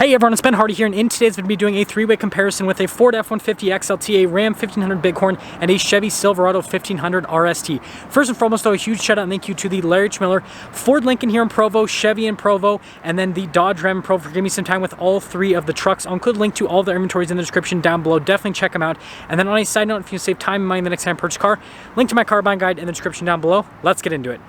Hey everyone, it's Ben Hardy here, and in today's video, we'll be doing a three-way comparison with a Ford F-150 XLT, a Ram 1500 Bighorn, and a Chevy Silverado 1500 RST. First and foremost, though, a huge shout out and thank you to the Larry H. Miller, Ford Lincoln here in Provo, Chevy in Provo, and then the Dodge Ram in Provo for giving me some time with all three of the trucks. I'll include a link to all the inventories in the description down below. Definitely check them out. And then on a side note, if you save time and money the next time you purchase a car, link to my car buying guide in the description down below. Let's get into it.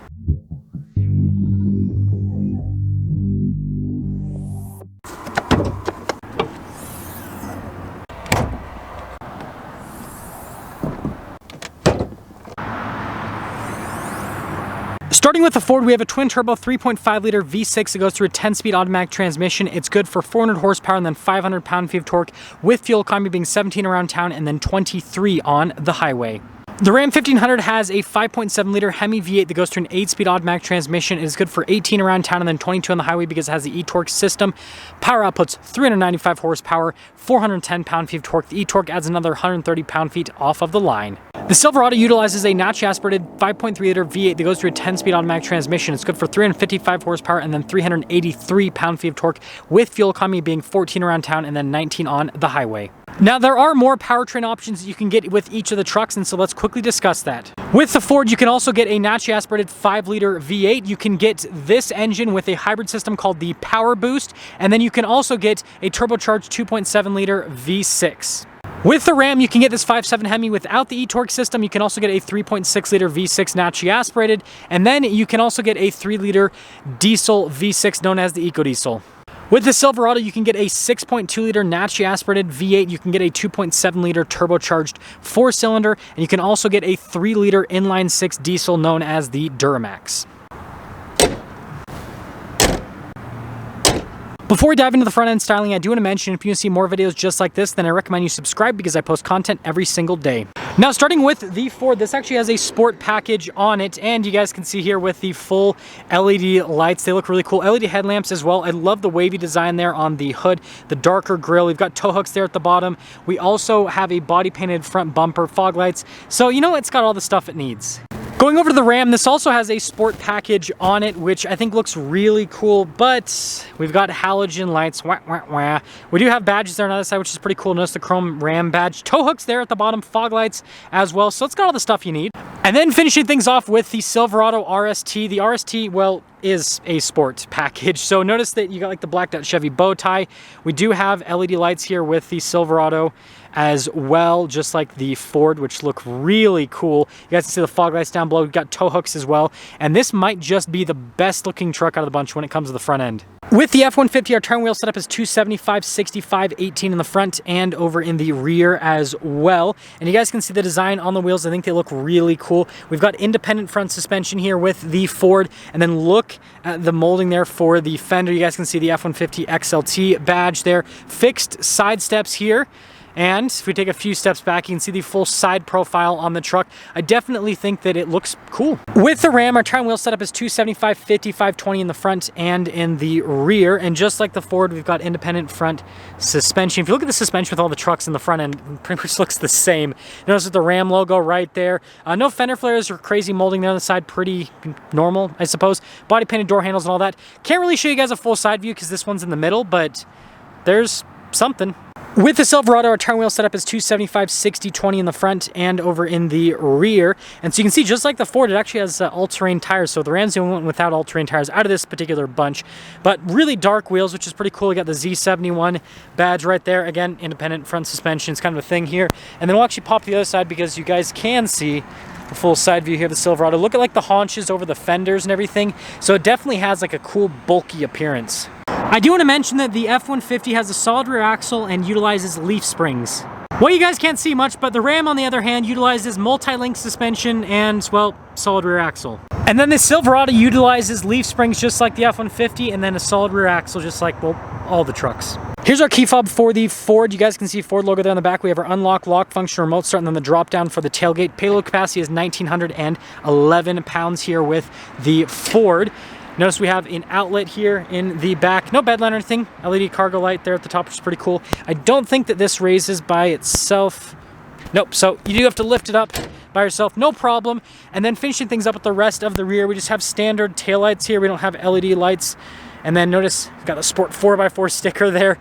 Starting with the Ford, we have a twin-turbo 3.5-liter V6 that goes through a 10-speed automatic transmission. It's good for 400 horsepower and then 500 pound-feet of torque, with fuel economy being 17 around town and then 23 on the highway. The Ram 1500 has a 5.7-liter Hemi V8 that goes through an 8-speed automatic transmission. It is good for 18 around town and then 22 on the highway because it has the e-torque system. Power outputs 395 horsepower, 410 pound-feet of torque. The e-torque adds another 130 pound-feet off of the line. The Silverado utilizes a naturally aspirated 5.3-liter V8 that goes through a 10-speed automatic transmission. It's good for 355 horsepower and then 383 pound-feet of torque, with fuel economy being 14 around town and then 19 on the highway. Now, there are more powertrain options that you can get with each of the trucks, and so let's quickly discuss that. With the Ford, you can also get a naturally aspirated 5-liter V8. You can get this engine with a hybrid system called the Power Boost, and then you can also get a turbocharged 2.7-liter V6. With the Ram, you can get this 5.7 Hemi without the e-torque system. You can also get a 3.6-liter V6 naturally aspirated, and then you can also get a 3-liter diesel V6 known as the EcoDiesel. With the Silverado, you can get a 6.2-liter naturally aspirated V8. You can get a 2.7-liter turbocharged 4-cylinder, and you can also get a 3-liter inline-6 diesel known as the Duramax. Before we dive into the front end styling, I do want to mention if you want to see more videos just like this, then I recommend you subscribe because I post content every single day. Now, starting with the Ford, this actually has a sport package on it, and you guys can see here with the full LED lights, they look really cool. LED headlamps as well. I love the wavy design there on the hood, the darker grille. We've got tow hooks there at the bottom. We also have a body painted front bumper, fog lights. So, you know, it's got all the stuff it needs. Going over to the Ram, this also has a sport package on it, which I think looks really cool, but we've got halogen lights. Wah, wah, wah. We do have badges there on the other side, which is pretty cool. Notice the chrome Ram badge. Tow hooks there at the bottom, fog lights as well. So it's got all the stuff you need. And then finishing things off with the Silverado RST. The RST, well, is a sport package. So notice that you got like the blacked out Chevy bow tie. We do have LED lights here with the Silverado as well, just like the Ford, which look really cool. You guys can see the fog lights down below. We've got tow hooks as well. And this might just be the best looking truck out of the bunch when it comes to the front end. With the F-150, our turn wheel setup is 275, 65, 18 in the front and over in the rear as well. And you guys can see the design on the wheels. I think they look really cool. We've got independent front suspension here with the Ford. And then look at the molding there for the fender. You guys can see the F-150 XLT badge there. Fixed side steps here. And if we take a few steps back, you can see the full side profile on the truck. I definitely think that it looks cool. With the Ram, our tire and wheel setup is 275, 55, 20 in the front and in the rear. And just like the Ford, we've got independent front suspension. If you look at the suspension with all the trucks in the front end, it pretty much looks the same. Notice with the Ram logo right there. No fender flares or crazy molding there on the side. Pretty normal, I suppose. Body painted door handles and all that. Can't really show you guys a full side view because this one's in the middle, but there's something. With the Silverado, our turn wheel setup is 275, 60, 20 in the front and over in the rear. And so you can see, just like the Ford, it actually has all-terrain tires. So the Ram's the only one without all-terrain tires out of this particular bunch. But really dark wheels, which is pretty cool. We got the Z71 badge right there. Again, independent front suspension. It's kind of a thing here. And then we'll actually pop the other side because you guys can see the full side view here of the Silverado. Look at like the haunches over the fenders and everything. So it definitely has like a cool bulky appearance. I do want to mention that the F-150 has a solid rear axle and utilizes leaf springs. Well, you guys can't see much, but the Ram, on the other hand, utilizes multi-link suspension and, well, solid rear axle. And then the Silverado utilizes leaf springs just like the F-150 and then a solid rear axle just like, well, all the trucks. Here's our key fob for the Ford. You guys can see Ford logo there on the back. We have our unlock, lock function, remote start, and then the drop down for the tailgate. Payload capacity is 1,911 pounds here with the Ford. Notice we have an outlet here in the back. No bed lamp or anything. LED cargo light there at the top, which is pretty cool. I don't think that this raises by itself. Nope, so you do have to lift it up by yourself, no problem. And then finishing things up with the rest of the rear, we just have standard taillights here. We don't have LED lights And then notice, we've got the Sport 4x4 sticker there.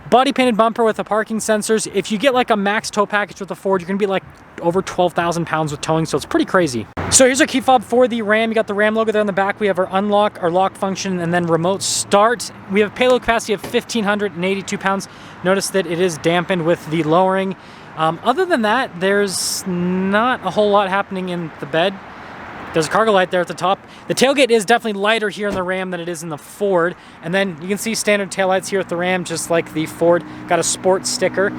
Body painted bumper with the parking sensors. If you get like a max tow package with the Ford, you're gonna be like over 12,000 pounds with towing, so it's pretty crazy. So here's our key fob for the Ram. You got the Ram logo there on the back. We have our unlock, our lock function, and then remote start. We have payload capacity of 1,582 pounds. Notice that it is dampened with the lowering. Other than that, there's not a whole lot happening in the bed. There's a cargo light there at the top. The tailgate is definitely lighter here in the Ram than it is in the Ford. And then you can see standard taillights here at the Ram, just like the Ford. Got a Sport sticker.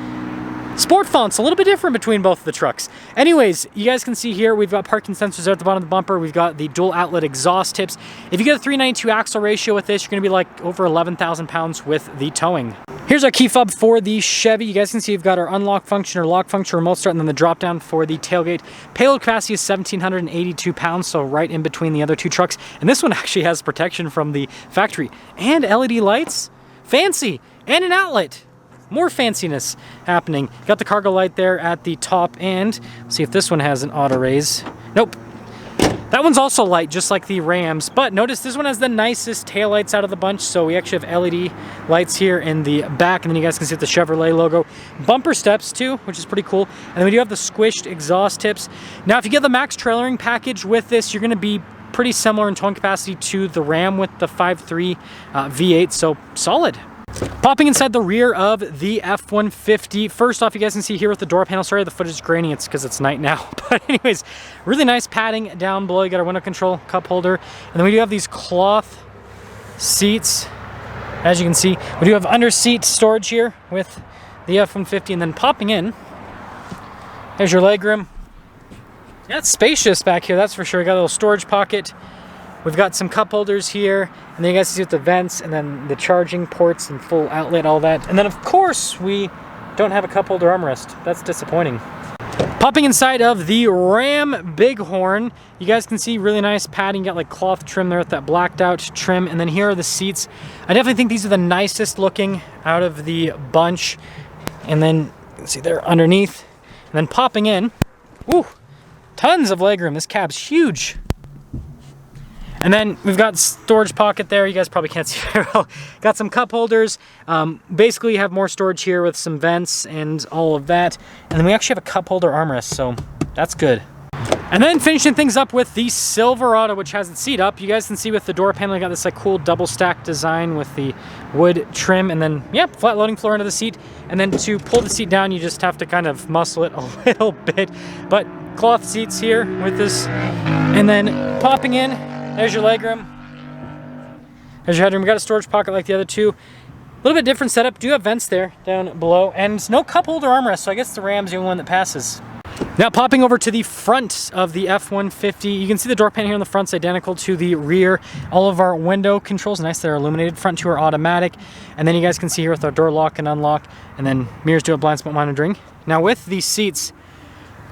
Sport font's a little bit different between both of the trucks. Anyways, you guys can see here, we've got parking sensors there at the bottom of the bumper. We've got the dual outlet exhaust tips. If you get a 392 axle ratio with this, you're gonna be like over 11,000 pounds with the towing. Here's our key fob for the Chevy. You guys can see we've got our unlock function or lock function, remote start, and then the drop down for the tailgate. Payload capacity is 1,782 pounds, so right in between the other two trucks. And this one actually has protection from the factory. And LED lights, fancy, and an outlet. More fanciness happening. Got the cargo light there at the top, and see if this one has an auto raise. Nope. That one's also light, just like the Rams, but notice this one has the nicest taillights out of the bunch, so we actually have LED lights here in the back, and then you guys can see the Chevrolet logo. Bumper steps too, which is pretty cool, and then we do have the squished exhaust tips. Now, if you get the max trailering package with this, you're gonna be pretty similar in towing capacity to the Ram with the 5.3 V8, so solid. Popping inside the rear of the F-150. First off, you guys can see here with the door panel. Sorry, the footage is grainy. It's because it's night now. But anyways, really nice padding down below. You got our window control cup holder. And then we do have these cloth seats. As you can see, we do have under seat storage here with the F-150. And then popping in, there's your legroom. Yeah, it's spacious back here, that's for sure. We got a little storage pocket. We've got some cup holders here, and then you guys see with the vents, and then the charging ports and full outlet, all that. And then of course, we don't have a cup holder armrest. That's disappointing. Popping inside of the Ram Bighorn, you guys can see really nice padding. You got like cloth trim there with that blacked out trim. And then here are the seats. I definitely think these are the nicest looking out of the bunch. And then you can see they're underneath. And then popping in, woo, tons of legroom. This cab's huge. And then we've got storage pocket there. You guys probably can't see very well. Got some cup holders. Basically, you have more storage here with some vents and all of that. And then we actually have a cup holder armrest, so that's good. And then finishing things up with the Silverado, which has its seat up. You guys can see with the door panel, you got this like cool double stack design with the wood trim, and then yeah, flat loading floor under the seat. And then to pull the seat down, you just have to kind of muscle it a little bit. But cloth seats here with this, and then popping in. There's your legroom. There's your headroom. We got a storage pocket like the other two. A little bit different setup. Do have vents there down below, and no cup holder armrest, so I guess the Ram's the only one that passes. Now popping over to the front of the F-150, you can see the door panel here on the front's identical to the rear. All of our window controls, nice, they're illuminated. Front two are automatic, and then you guys can see here with our door lock and unlock, and then mirrors do have blind spot monitoring. Now with these seats,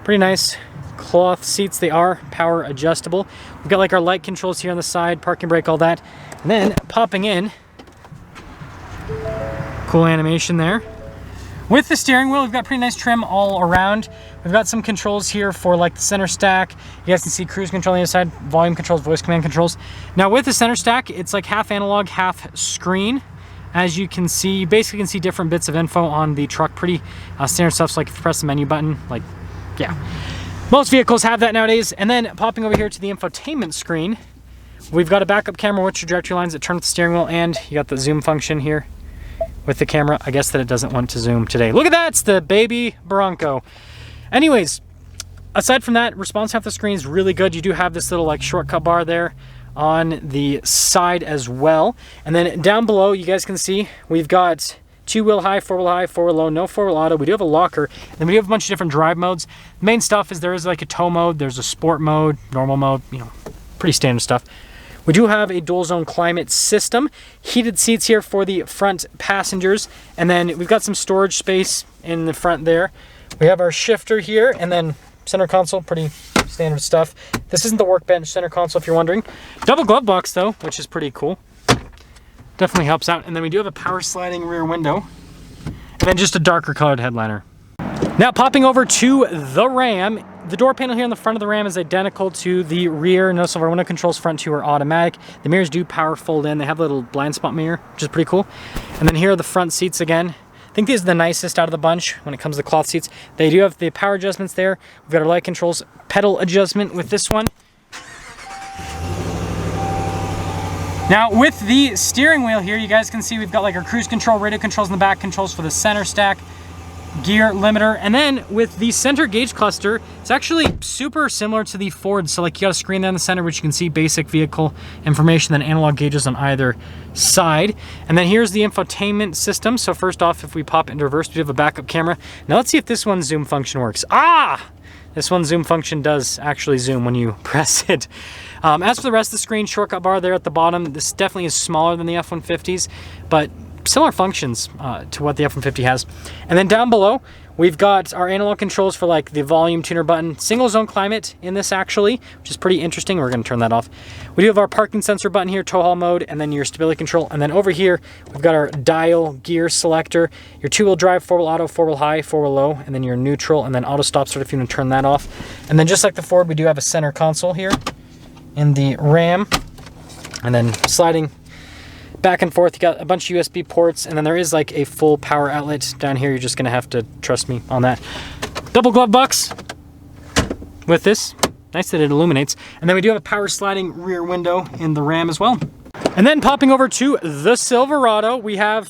pretty nice cloth seats. They are power adjustable. We've got like our light controls here on the side, parking brake, all that. And then popping in, cool animation there. With the steering wheel, we've got pretty nice trim all around. We've got some controls here for like the center stack. You guys can see cruise control on the other side, volume controls, voice command controls. Now with the center stack, it's like half analog, half screen. As you can see, you basically can see different bits of info on the truck. Pretty standard stuff, so like if you press the menu button, like, yeah. Most vehicles have that nowadays. And then popping over here to the infotainment screen, we've got a backup camera with trajectory lines that turn with the steering wheel, and you got the zoom function here with the camera. I guess that it doesn't want to zoom today. Look at that, it's the baby Bronco. Anyways, aside from that, response half the screen is really good. You do have this little like shortcut bar there on the side as well. And then down below, you guys can see we've got 2-wheel high, 4-wheel low, no 4-wheel auto. We do have a locker, and then we do have a bunch of different drive modes. The main stuff is there is like a tow mode, there's a sport mode, normal mode, you know, pretty standard stuff. We do have a dual zone climate system, heated seats here for the front passengers, and then we've got some storage space in the front there. We have our shifter here, and then center console, pretty standard stuff. This isn't the workbench center console if you're wondering. Double glove box though, which is pretty cool. Definitely helps out. And then we do have a power sliding rear window, and then just a darker colored headliner. Now popping over to the Ram, the door panel here in the front of the Ram is identical to the rear. Notice our window controls front two are automatic. The mirrors do power fold in. They have a little blind spot mirror, which is pretty cool. And then here are the front seats again. I think these are the nicest out of the bunch when it comes to cloth seats. They do have the power adjustments there. We've got our light controls, pedal adjustment with this one. Now with the steering wheel here, you guys can see we've got like our cruise control, radio controls in the back, controls for the center stack, gear limiter, and then with the center gauge cluster, it's actually super similar to the Ford. So like you got a screen there in the center, which you can see basic vehicle information, then analog gauges on either side. And then here's the infotainment system. So first off, if we pop into reverse, we have a backup camera. Now let's see if this one's zoom function works. This one's zoom function does actually zoom when you press it. As for the rest of the screen, shortcut bar there at the bottom, this definitely is smaller than the F-150s, but similar functions to what the F-150 has. And then down below, we've got our analog controls for like the volume tuner button, single zone climate in this actually, which is pretty interesting. We're gonna turn that off. We do have our parking sensor button here, tow haul mode, and then your stability control. And then over here, we've got our dial gear selector, your two-wheel drive, four-wheel auto, four-wheel high, four-wheel low, and then your neutral, and then auto stop start if you want to turn that off. And then just like the Ford, we do have a center console here in the Ram, and then sliding back and forth, you got a bunch of USB ports, and then there is like a full power outlet down here. You're just gonna have to trust me on that. Double glove box with this. Nice that it illuminates. And then we do have a power sliding rear window in the Ram as well. And then popping over to the Silverado, we have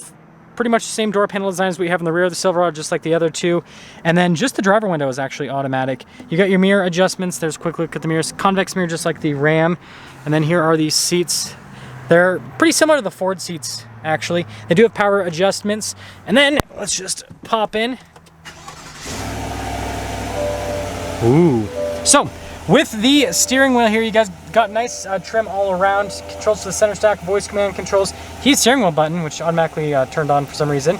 pretty much the same door panel design as we have in the rear of the Silverado, just like the other two. And then just the driver window is actually automatic. You got your mirror adjustments. There's a quick look at the mirrors. Convex mirror, just like the Ram. And then here are these seats. They're pretty similar to the Ford seats, actually. They do have power adjustments. And then let's just pop in. Ooh. So with the steering wheel here, you guys got nice trim all around. Controls to the center stack, voice command controls, heat steering wheel button, which automatically turned on for some reason,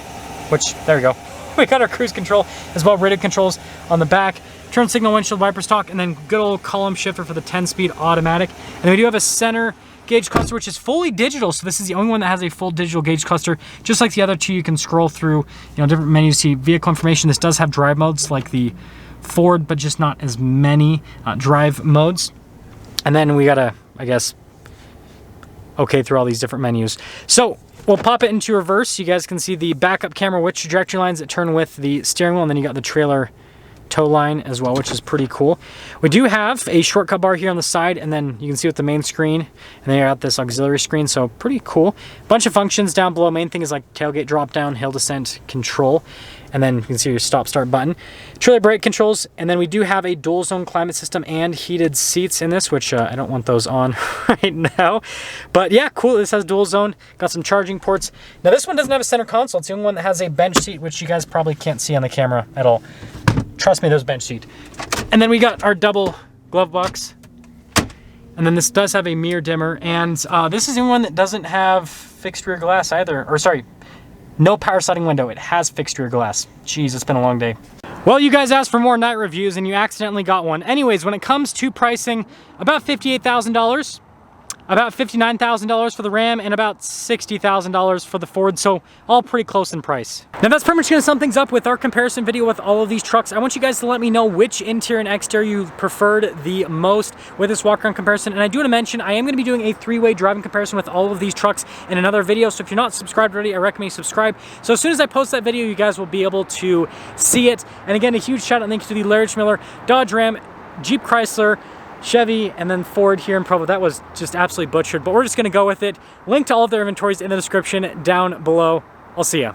which, there we go. We got our cruise control as well, radio controls on the back, turn signal, windshield wiper stock, and then good old column shifter for the 10-speed automatic. And then we do have a center gauge cluster, which is fully digital. So this is the only one that has a full digital gauge cluster. Just like the other two, you can scroll through, different menus, see vehicle information. This does have drive modes like the Ford, but just not as many drive modes. And then we gotta, I guess, okay through all these different menus. So we'll pop it into reverse. You guys can see the backup camera, which trajectory lines that turn with the steering wheel, and then you got the trailer tow line as well, which is pretty cool. We do have a shortcut bar here on the side, and then you can see with the main screen, and then you got this auxiliary screen, so pretty cool. Bunch of functions down below. Main thing is like tailgate drop down, hill descent control, and then you can see your stop start button. Trailer brake controls, and then we do have a dual zone climate system and heated seats in this, which I don't want those on right now. But yeah, cool. This has dual zone, got some charging ports. Now this one doesn't have a center console. It's the only one that has a bench seat, which you guys probably can't see on the camera at all. Trust me, there's bench seat. And then we got our double glove box. And then this does have a mirror dimmer. And this is the one that doesn't have fixed rear glass either. Or sorry, no power sliding window. It has fixed rear glass. Jeez, it's been a long day. Well, you guys asked for more night reviews and you accidentally got one. Anyways, when it comes to pricing, about $58,000. About $59,000 for the Ram and about $60,000 for the Ford, so all pretty close in price. Now that's pretty much gonna sum things up with our comparison video with all of these trucks. I want you guys to let me know which interior and exterior you preferred the most with this walk around comparison. And I do want to mention, I am gonna be doing a three-way driving comparison with all of these trucks in another video, so if you're not subscribed already, I recommend you subscribe. So as soon as I post that video, you guys will be able to see it. And again, a huge shout out and thank you to the Larry Miller, Dodge Ram, Jeep Chrysler, Chevy, and then Ford here in Provo. That was just absolutely butchered, but we're just gonna go with it. Link to all of their inventories in the description down below. I'll see ya.